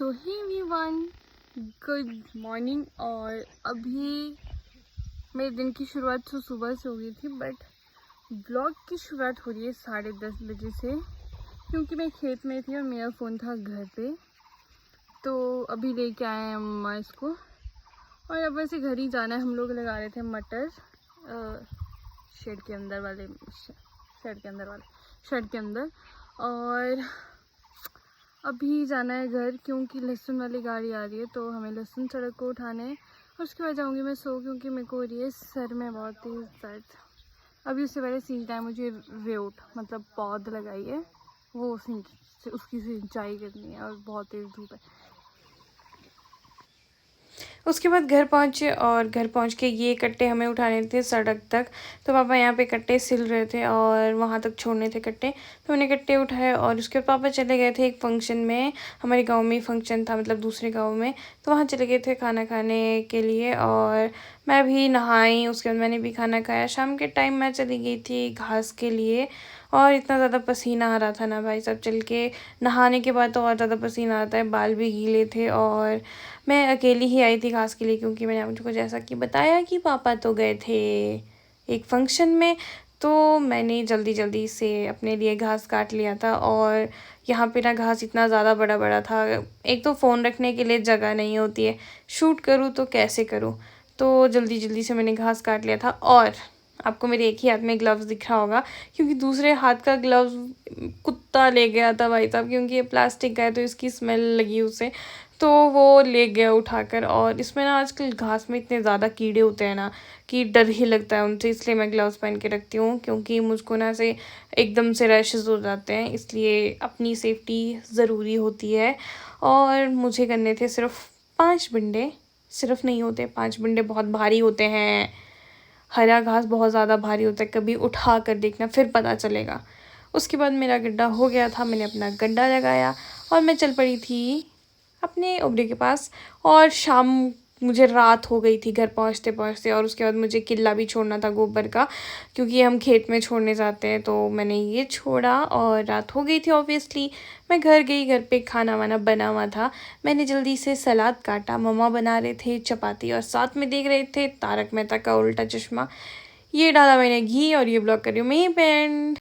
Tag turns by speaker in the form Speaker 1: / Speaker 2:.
Speaker 1: सो hey everyone, good morning. और अभी मेरे दिन की शुरुआत तो सुबह से हो गई थी, बट ब्लॉग की शुरुआत हो रही है 10:30 बजे से, क्योंकि मैं खेत में थी और मेरा फ़ोन था घर पे। तो अभी लेके आए हैं मम्मा इसको, और अब वैसे घर ही जाना है। हम लोग लगा रहे थे मटर शेड के अंदर वाले शेड के अंदर, और अभी जाना है घर, क्योंकि लहसुन वाली गाड़ी आ रही है, तो हमें लहसुन सड़क को उठाना है। और उसके बाद जाऊंगी मैं सो, क्योंकि मेरे को हो रही है सर में बहुत तेज़ दर्द। अभी उससे पहले सींचना है मुझे, वेट मतलब पौध लगाई है, वो उसकी सिंचाई करनी है, और बहुत तेज़ धूप है। उसके बाद घर पहुँचे, और घर पहुँच के ये कट्टे हमें उठाने थे सड़क तक। तो पापा यहाँ पे कट्टे सिल रहे थे और वहाँ तक छोड़ने थे कट्टे, तो मैंने कट्टे उठाए। और उसके बाद पापा चले गए थे एक फंक्शन में, हमारे गांव में ही फंक्शन था, मतलब दूसरे गांव में। तो वहाँ चले गए थे खाना खाने के लिए, और मैं भी नहाई। उसके बाद मैंने भी खाना खाया। शाम के टाइम मैं चली गई थी घास के लिए, और इतना ज़्यादा पसीना आ रहा था ना भाई साहब, चल के नहाने के बाद तो और ज़्यादा पसीना आता है, बाल भी गीले थे। और मैं अकेली ही आई थी घास के लिए, क्योंकि मैंने मुझको जैसा कि बताया कि पापा तो गए थे एक फंक्शन में। तो मैंने जल्दी जल्दी से अपने लिए घास काट लिया था, और यहाँ पे ना घास इतना ज़्यादा बड़ा बड़ा था, एक तो फ़ोन रखने के लिए जगह नहीं होती है, शूट करूँ तो कैसे करूँ। तो जल्दी जल्दी से मैंने घास काट लिया था। और आपको मेरे एक ही हाथ में ग्लव्स दिख रहा होगा, क्योंकि दूसरे हाथ का ग्लव्स कुत्ता ले गया था भाई साहब, क्योंकि ये प्लास्टिक का है तो इसकी स्मेल लगी उसे, तो वो ले गया उठाकर। और इसमें ना आजकल घास में इतने ज़्यादा कीड़े होते हैं ना कि डर ही लगता है उनसे, इसलिए मैं ग्लव्स पहन के रखती हूँ, क्योंकि मुझको ना से एकदम से रैशेस हो जाते हैं, इसलिए अपनी सेफ्टी ज़रूरी होती है। और मुझे करने थे सिर्फ 5 बंडे, सिर्फ नहीं होते 5 बंडे, बहुत भारी होते हैं। हरा घास बहुत ज़्यादा भारी होता है, कभी उठा कर देखना फिर पता चलेगा। उसके बाद मेरा गड्ढा हो गया था, मैंने अपना गड्ढा लगाया और मैं चल पड़ी थी अपने ओबरे के पास। और शाम मुझे रात हो गई थी घर पहुंचते पहुंचते, और उसके बाद मुझे किल्ला भी छोड़ना था गोबर का, क्योंकि हम खेत में छोड़ने जाते हैं। तो मैंने ये छोड़ा और रात हो गई थी ऑब्वियसली। मैं घर गई, घर पे खाना वाना बना हुआ था। मैंने जल्दी से सलाद काटा, मम्मा बना रहे थे चपाती, और साथ में देख रहे थे तारक मेहता का उल्टा चश्मा। ये डाला मैंने घी, और ये ब्लॉग कर रही हूँ मैं पेंट।